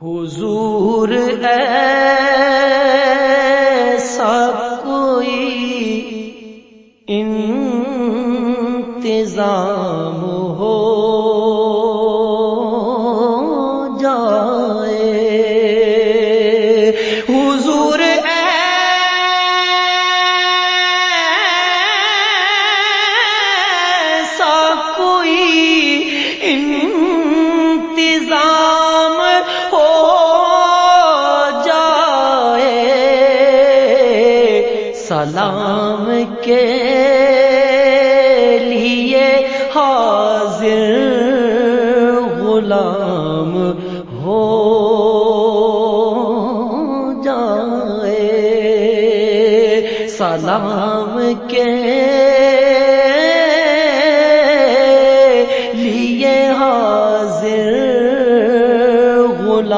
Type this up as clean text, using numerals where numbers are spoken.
حضور ایسا کوئی انتظام ہو جائے، حضور ایسا کوئی انتظام ہو جائے، سلام کے لیے حاضر غلام ہو جائے، سلام کے